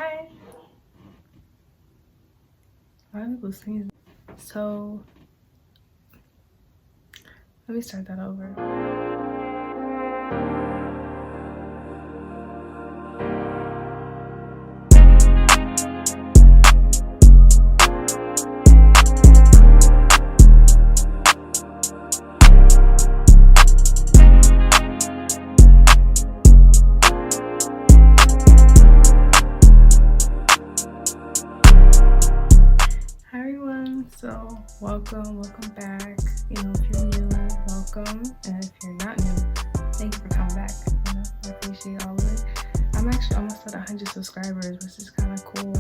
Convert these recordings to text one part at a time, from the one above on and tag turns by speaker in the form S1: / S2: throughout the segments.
S1: Hi. Why are people singing? So let me start that over. So welcome back. You know, if you're new, welcome, and if you're not new, thank you for coming back. You know, I appreciate all of it. I'm actually almost at 100 subscribers, which is kind of cool.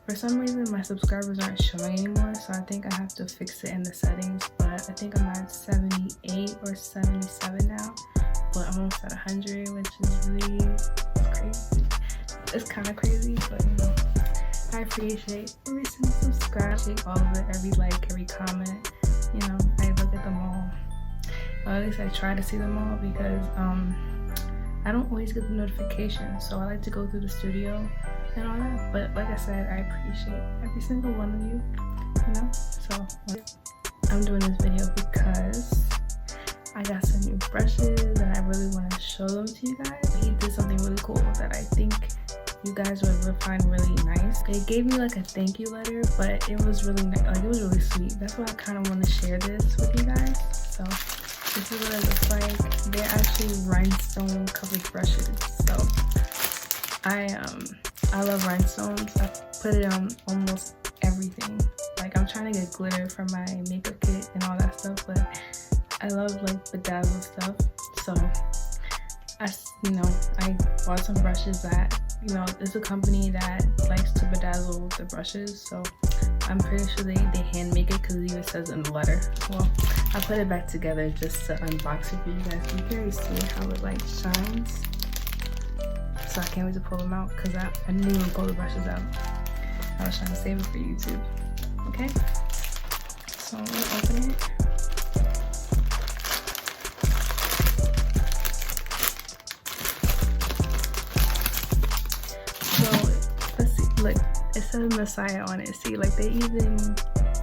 S1: For some reason my subscribers aren't showing anymore, so I think I have to fix it in the settings, but I think I'm at 78 or 77 now, but I'm almost at 100, which is really crazy. It's kind of crazy, but you know, I appreciate every single subscribe, all of it, every like, every comment. You know, I look at them all. Well, at least I try to see them all, because I don't always get the notifications, so I like to go through the studio and all that. But like I said, I appreciate every single one of you. You know, so I'm doing this video because I got some new brushes and I really want to show them to you guys. He did something really cool that I think you guys would find really nice. They gave me like a thank you letter, but it was really like it was really sweet. That's why I kind of want to share this with you guys. So this is what it looks like. They're actually rhinestone covered brushes. So I love rhinestones. I put it on almost everything. Like, I'm trying to get glitter for my makeup kit and all that stuff, but I love like bedazzled stuff. So I bought some brushes that, you know, it's a company that likes to bedazzle the brushes, so I'm pretty sure they hand make it, because it even says in the letter. Well, I put it back together just to unbox it for you guys. You can already see how it like shines. So I can't wait to pull them out, because I didn't even pull the brushes out. I was trying to save it for YouTube. Okay, so I'm gonna open it. Look, it says Messiah on it. See, like, they even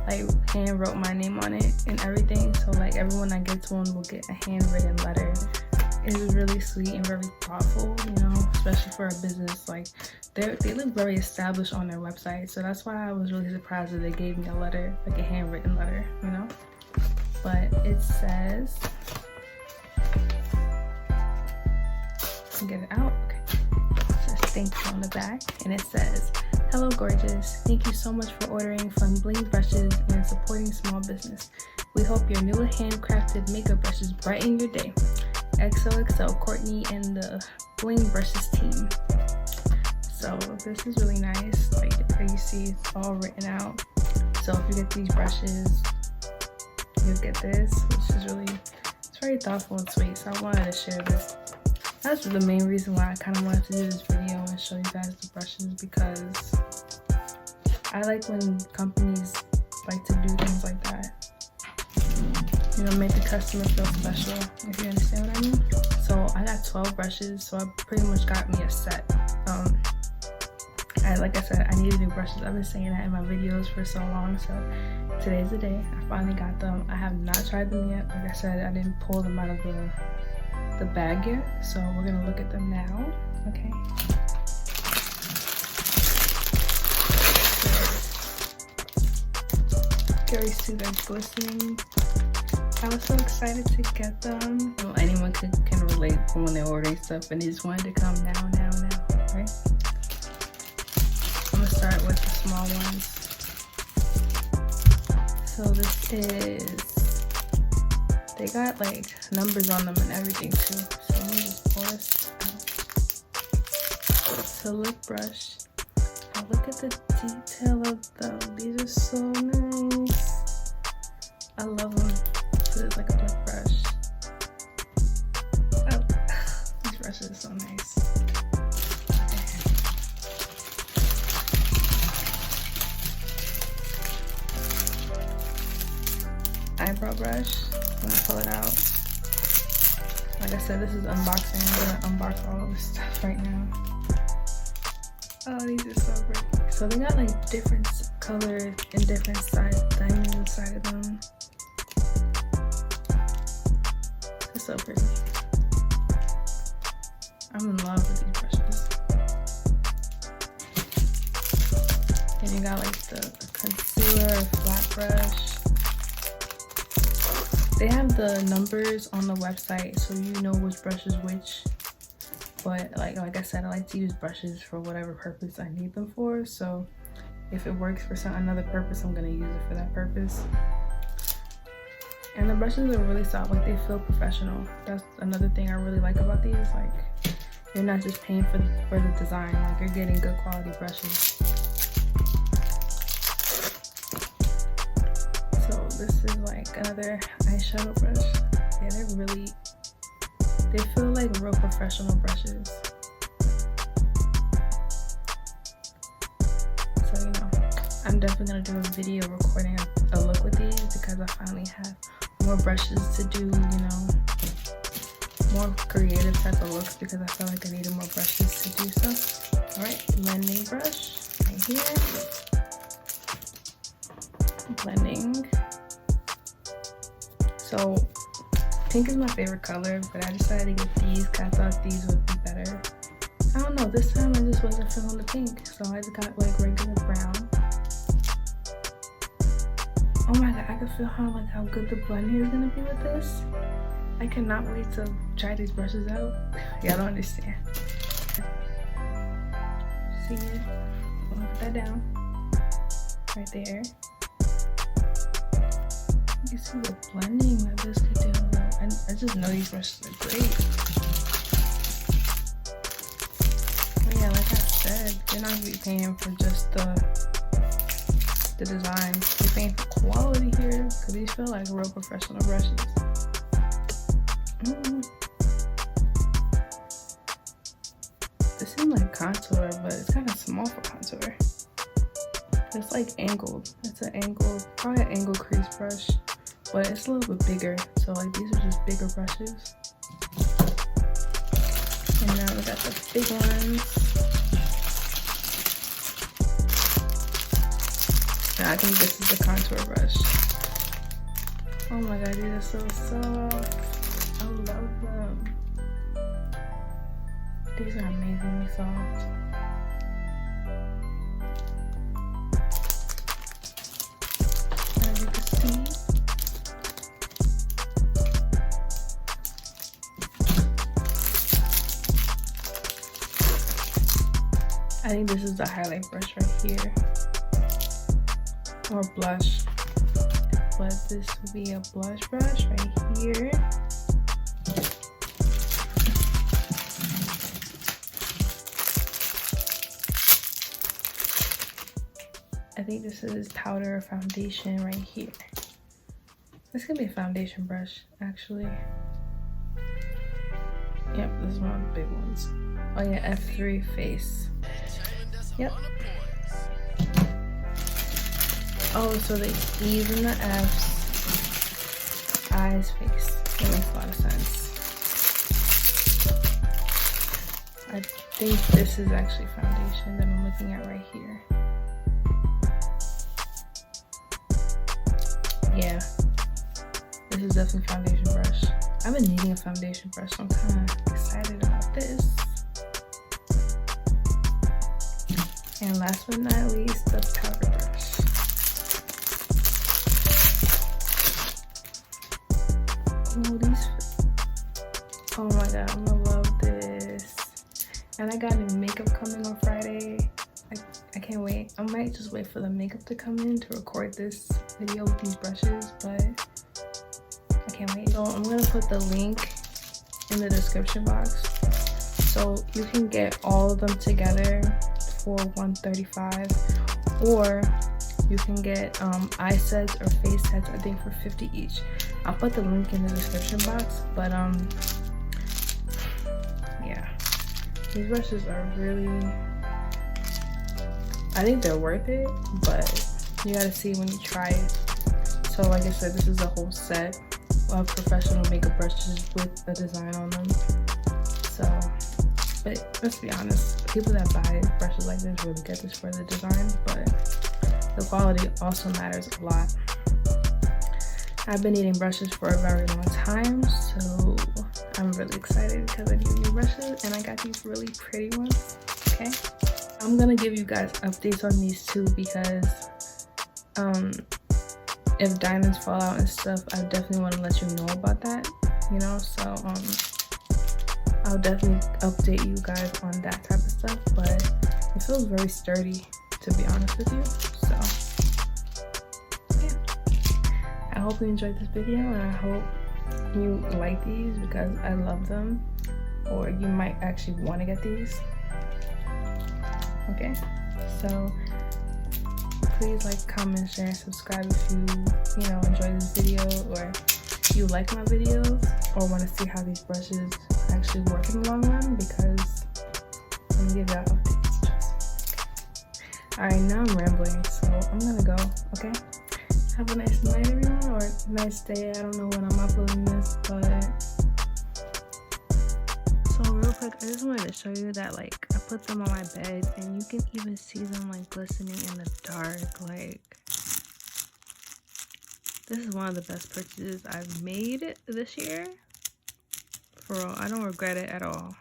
S1: like hand wrote my name on it and everything, so like everyone I get to one will get a handwritten letter. It is really sweet and very thoughtful, you know, especially for a business. Like, they look very established on their website, so that's why I was really surprised that they gave me a letter, like a handwritten letter, you know. But it says, get it out, okay. It says thank you on the back, and it says, "Hello gorgeous, thank you so much for ordering from Bling Brushes and supporting small business. We hope your new handcrafted makeup brushes brighten your day. XOXO Courtney and the Bling Brushes team." So this is really nice. Like, you see it's all written out. So if you get these brushes, you get this, which is really, it's very thoughtful and sweet. So I wanted to share this. That's the main reason why I kind of wanted to do this video and show you guys the brushes, because I like when companies like to do things like that. You know, make the customer feel special, if you understand what I mean. So I got 12 brushes, so I pretty much got me a set. Like I said, I needed new brushes. I've been saying that in my videos for so long, so today's the day. I finally got them. I have not tried them yet. Like I said, I didn't pull them out of the bag yet, so we're gonna look at them now. Okay. Very sweet and glistening. I was so excited to get them. Well, anyone can relate when they're ordering stuff and they just wanted to come now, right? I'm gonna start with the small ones. So this is, they got like numbers on them and everything too. So let me just pour this out. So lip brush. Oh, look at the detail of them. These are so nice. I love them. So it's like a lip brush. Oh, these brushes are so nice. Eyebrow brush. I'm gonna pull it out. Like I said, this is unboxing. I'm gonna unbox all of this stuff right now. Oh, these are so pretty. So they got like different colors and different size diamonds inside of them. It's so pretty. I'm in love with these brushes. And you got like the concealer flat brush. They have the numbers on the website so you know which brush is which. But like I said, I like to use brushes for whatever purpose I need them for. So if it works for another purpose, I'm gonna use it for that purpose. And the brushes are really soft, like they feel professional. That's another thing I really like about these. Like you're not just paying for the design, like you're getting good quality brushes. So this is like another eyeshadow brush. Yeah, they feel like real professional brushes. So, you know, I'm definitely gonna do a video recording a look with these because I finally have more brushes to do, you know, more creative type of looks because I feel like I needed more brushes to do so. Alright, blending brush right here. Blending. So pink is my favorite color, but I decided to get these because I thought these would be better. I don't know, this time I just wasn't feeling the pink, so I just got like regular brown. Oh my god, I can feel how good the blending is gonna be with this. I cannot wait to try these brushes out. Y'all don't understand. See it? I'm gonna put that down. Right there. You can see the blending that this could do. I just know these brushes are great. But yeah, like I said, you're not gonna be paying for just the design. You're paying for quality here because these feel like real professional brushes. This seems like contour, but it's kind of small for contour. It's like angled. It's an angled, probably an angled crease brush, but it's a little bit bigger. So like these are just bigger brushes. And now we got the big ones. Now I think this is the contour brush. Oh my god, these are so soft. I love them. These are amazingly soft. As you can see. I think this is the highlight brush right here. Or blush. But this would be a blush brush right here. I think this is powder or foundation right here. This could be a foundation brush, actually. Yep, this is one of the big ones. Oh yeah, F3 face. Yep. Oh, so they even the F's, eyes, face. That makes a lot of sense. I think this is actually foundation that I'm looking at right here. Yeah, this is definitely foundation brush. I've been needing a foundation brush, so I'm kind of excited about this. And last but not least, the powder brush. Oh, these. Oh my god, I'm gonna love this. And I got new makeup coming on Friday. I can't wait. I might just wait for the makeup to come in to record this video with these brushes, but I can't wait. So I'm gonna put the link in the description box so you can get all of them together for $135, or you can get eye sets or face sets, I think for $50 each. I'll put the link in the description box, but yeah, these brushes are really, I think they're worth it, but you gotta see when you try it. So like I said, this is a whole set of professional makeup brushes with a design on them. So, but let's be honest, people that buy brushes like this really get this for the design, but the quality also matters a lot. I've been needing brushes for a very long time, so I'm really excited because I need new brushes and I got these really pretty ones. Okay, I'm gonna give you guys updates on these two because if diamonds fall out and stuff, I definitely want to let you know about that, you know. So I'll definitely update you guys on that type of stuff, but it feels very sturdy, to be honest with you. So yeah, I hope you enjoyed this video and I hope you like these because I love them, or you might actually want to get these. Okay, so please like, comment, share, and subscribe if you know, enjoy this video, or if you like my videos or want to see how these brushes actually work in the long run, because I'm gonna give y'all updates. Alright, now I'm rambling, so I'm gonna go. Okay, have a nice night, everyone, or nice day. I don't know when I'm uploading this, but so real quick, I just wanted to show you that like I put them on my bed and you can even see them like glistening in the dark. Like, this is one of the best purchases I've made this year. For real, I don't regret it at all.